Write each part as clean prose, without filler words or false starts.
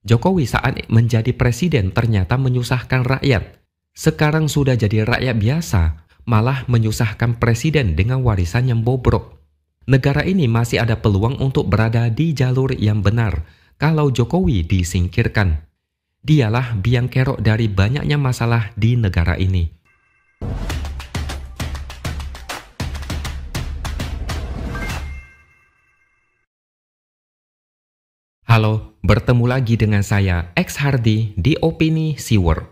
Jokowi saat menjadi presiden ternyata menyusahkan rakyat. Sekarang sudah jadi rakyat biasa, malah menyusahkan presiden dengan warisan yang bobrok. Negara ini masih ada peluang untuk berada di jalur yang benar kalau Jokowi disingkirkan. Dialah biang kerok dari banyaknya masalah di negara ini. Halo, bertemu lagi dengan saya, X Hardy di Opini Siwer.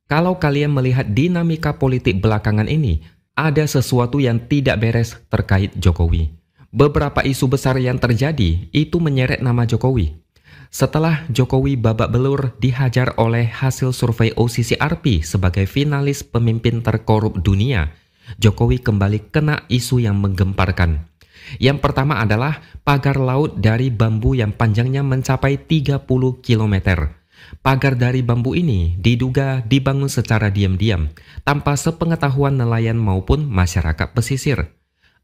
Kalau kalian melihat dinamika politik belakangan ini, ada sesuatu yang tidak beres terkait Jokowi. Beberapa isu besar yang terjadi itu menyeret nama Jokowi. Setelah Jokowi babak belur dihajar oleh hasil survei OCCRP sebagai finalis pemimpin terkorup dunia, Jokowi kembali kena isu yang menggemparkan. Yang pertama adalah pagar laut dari bambu yang panjangnya mencapai 30 km. Pagar dari bambu ini diduga dibangun secara diam-diam, tanpa sepengetahuan nelayan maupun masyarakat pesisir.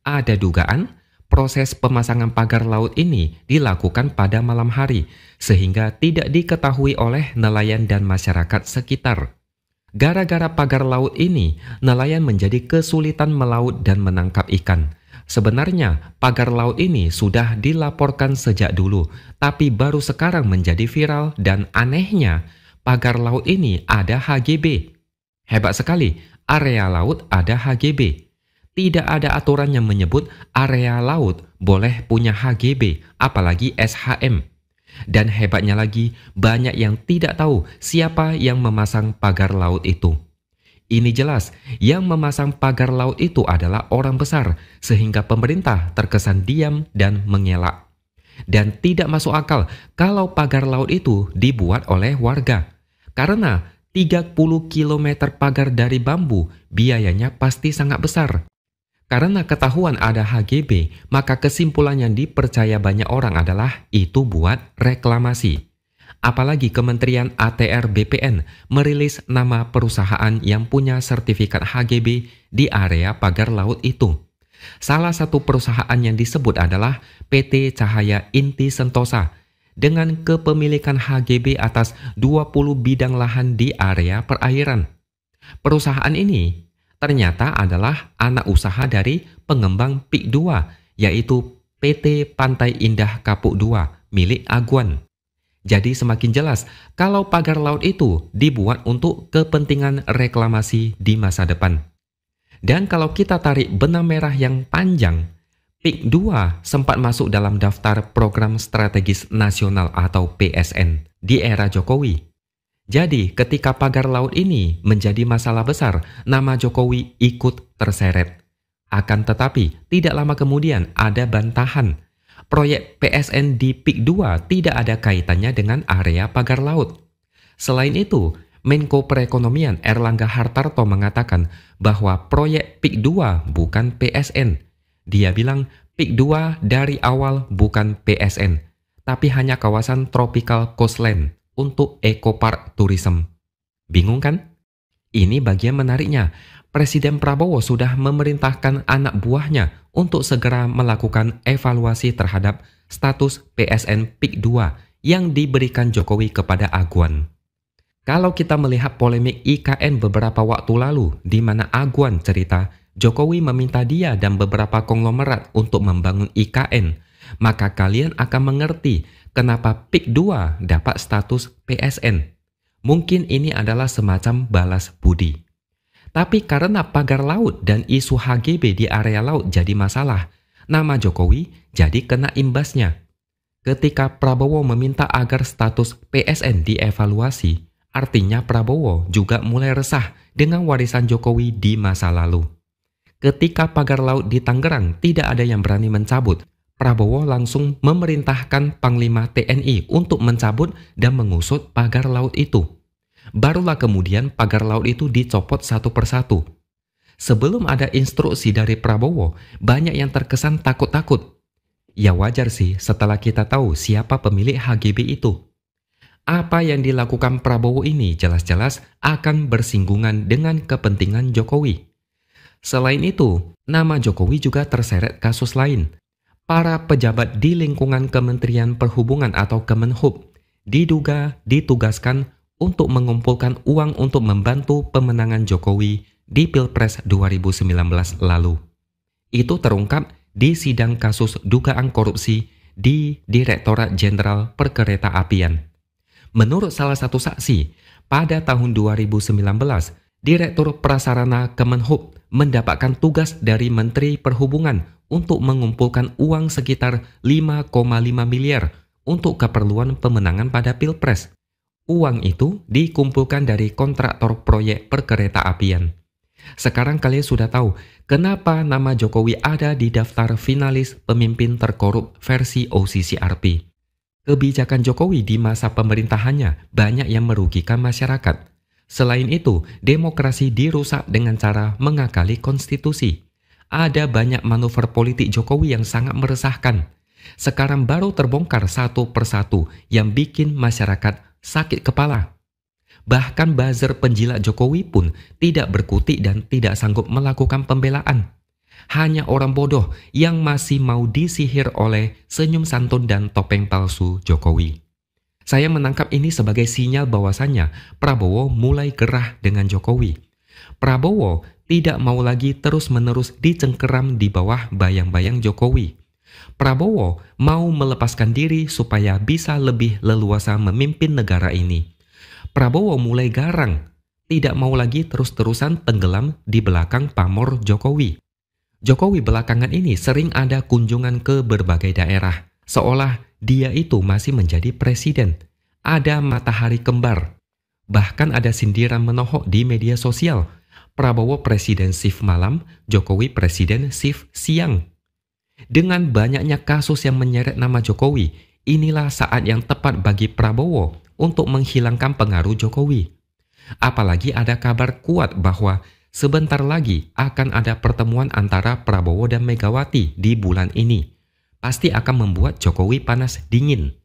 Ada dugaan proses pemasangan pagar laut ini dilakukan pada malam hari, sehingga tidak diketahui oleh nelayan dan masyarakat sekitar. Gara-gara pagar laut ini, nelayan menjadi kesulitan melaut dan menangkap ikan. Sebenarnya, pagar laut ini sudah dilaporkan sejak dulu, tapi baru sekarang menjadi viral dan anehnya, pagar laut ini ada HGB. Hebat sekali, area laut ada HGB. Tidak ada aturan yang menyebut area laut boleh punya HGB, apalagi SHM. Dan hebatnya lagi, banyak yang tidak tahu siapa yang memasang pagar laut itu. Ini jelas, yang memasang pagar laut itu adalah orang besar, sehingga pemerintah terkesan diam dan mengelak. Dan tidak masuk akal kalau pagar laut itu dibuat oleh warga. Karena 30 km pagar dari bambu, biayanya pasti sangat besar. Karena ketahuan ada HGB, maka kesimpulan yang dipercaya banyak orang adalah itu buat reklamasi. Apalagi Kementerian ATR BPN merilis nama perusahaan yang punya sertifikat HGB di area pagar laut itu. Salah satu perusahaan yang disebut adalah PT Cahaya Inti Sentosa dengan kepemilikan HGB atas 20 bidang lahan di area perairan. Perusahaan ini ternyata adalah anak usaha dari pengembang PIK 2, yaitu PT Pantai Indah Kapuk 2 milik Aguan. Jadi semakin jelas kalau pagar laut itu dibuat untuk kepentingan reklamasi di masa depan. Dan kalau kita tarik benang merah yang panjang, PIK 2 sempat masuk dalam daftar Program Strategis Nasional atau PSN di era Jokowi. Jadi ketika pagar laut ini menjadi masalah besar, nama Jokowi ikut terseret. Akan tetapi tidak lama kemudian ada bantahan. Proyek PSN di PIK 2 tidak ada kaitannya dengan area pagar laut. Selain itu, Menko Perekonomian Erlangga Hartarto mengatakan bahwa proyek PIK 2 bukan PSN. Dia bilang PIK 2 dari awal bukan PSN, tapi hanya kawasan Tropical Coastland untuk Eco Park Tourism. Bingung kan? Ini bagian menariknya. Presiden Prabowo sudah memerintahkan anak buahnya untuk segera melakukan evaluasi terhadap status PSN PIK 2 yang diberikan Jokowi kepada Aguan. Kalau kita melihat polemik IKN beberapa waktu lalu di mana Aguan cerita Jokowi meminta dia dan beberapa konglomerat untuk membangun IKN, maka kalian akan mengerti kenapa PIK 2 dapat status PSN. Mungkin ini adalah semacam balas budi. Tapi karena pagar laut dan isu HGB di area laut jadi masalah, nama Jokowi jadi kena imbasnya. Ketika Prabowo meminta agar status PSN dievaluasi, artinya Prabowo juga mulai resah dengan warisan Jokowi di masa lalu. Ketika pagar laut di Tangerang tidak ada yang berani mencabut, Prabowo langsung memerintahkan Panglima TNI untuk mencabut dan mengusut pagar laut itu. Barulah kemudian pagar laut itu dicopot satu persatu. Sebelum ada instruksi dari Prabowo, banyak yang terkesan takut-takut. Ya wajar sih setelah kita tahu siapa pemilik HGB itu. Apa yang dilakukan Prabowo ini jelas-jelas akan bersinggungan dengan kepentingan Jokowi. Selain itu, nama Jokowi juga terseret kasus lain. Para pejabat di lingkungan Kementerian Perhubungan atau Kemenhub diduga ditugaskan untuk mengumpulkan uang untuk membantu pemenangan Jokowi di Pilpres 2019 lalu. Itu terungkap di sidang kasus dugaan korupsi di Direktorat Jenderal Perkeretaapian. Menurut salah satu saksi, pada tahun 2019, Direktur Prasarana Kemenhub mendapatkan tugas dari Menteri Perhubungan untuk mengumpulkan uang sekitar 5,5 miliar untuk keperluan pemenangan pada Pilpres. Uang itu dikumpulkan dari kontraktor proyek perkeretaapian. Sekarang kalian sudah tahu kenapa nama Jokowi ada di daftar finalis pemimpin terkorup versi OCCRP. Kebijakan Jokowi di masa pemerintahannya banyak yang merugikan masyarakat. Selain itu, demokrasi dirusak dengan cara mengakali konstitusi. Ada banyak manuver politik Jokowi yang sangat meresahkan. Sekarang baru terbongkar satu persatu yang bikin masyarakat sakit kepala. Bahkan buzzer penjilat Jokowi pun tidak berkutik dan tidak sanggup melakukan pembelaan. Hanya orang bodoh yang masih mau disihir oleh senyum santun dan topeng palsu Jokowi. Saya menangkap ini sebagai sinyal bahwasannya Prabowo mulai gerah dengan Jokowi. Prabowo tidak mau lagi terus-menerus dicengkeram di bawah bayang-bayang Jokowi. Prabowo mau melepaskan diri supaya bisa lebih leluasa memimpin negara ini. Prabowo mulai garang, tidak mau lagi terus-terusan tenggelam di belakang pamor Jokowi. Jokowi belakangan ini sering ada kunjungan ke berbagai daerah, seolah dia itu masih menjadi presiden. Ada matahari kembar. Bahkan ada sindiran menohok di media sosial. Prabowo presiden shift malam, Jokowi presiden shift siang. Dengan banyaknya kasus yang menyeret nama Jokowi, inilah saat yang tepat bagi Prabowo untuk menghilangkan pengaruh Jokowi. Apalagi ada kabar kuat bahwa sebentar lagi akan ada pertemuan antara Prabowo dan Megawati di bulan ini. Pasti akan membuat Jokowi panas dingin.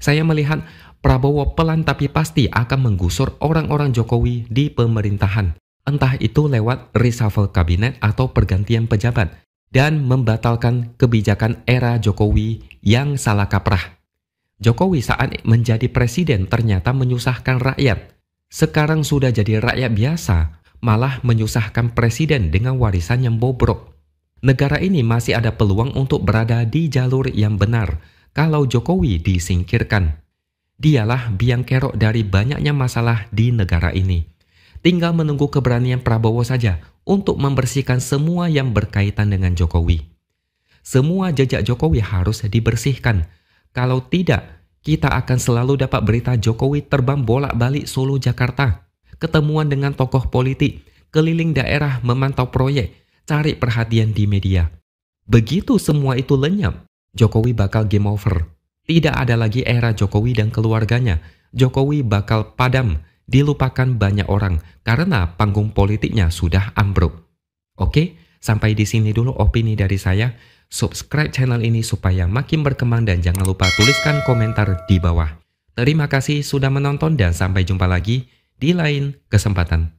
Saya melihat Prabowo pelan tapi pasti akan menggusur orang-orang Jokowi di pemerintahan. Entah itu lewat reshuffle kabinet atau pergantian pejabat. Dan membatalkan kebijakan era Jokowi yang salah kaprah. Jokowi saat menjadi presiden ternyata menyusahkan rakyat. Sekarang sudah jadi rakyat biasa, malah menyusahkan presiden dengan warisan yang bobrok. Negara ini masih ada peluang untuk berada di jalur yang benar kalau Jokowi disingkirkan. Dialah biang kerok dari banyaknya masalah di negara ini. Tinggal menunggu keberanian Prabowo saja untuk membersihkan semua yang berkaitan dengan Jokowi. Semua jejak Jokowi harus dibersihkan. Kalau tidak, kita akan selalu dapat berita Jokowi terbang bolak-balik Solo Jakarta, ketemuan dengan tokoh politik, keliling daerah memantau proyek, cari perhatian di media. Begitu semua itu lenyap, Jokowi bakal game over. Tidak ada lagi era Jokowi dan keluarganya. Jokowi bakal padam, dilupakan banyak orang karena panggung politiknya sudah ambruk. Oke, sampai di sini dulu opini dari saya. Subscribe channel ini supaya makin berkembang dan jangan lupa tuliskan komentar di bawah. Terima kasih sudah menonton dan sampai jumpa lagi di lain kesempatan.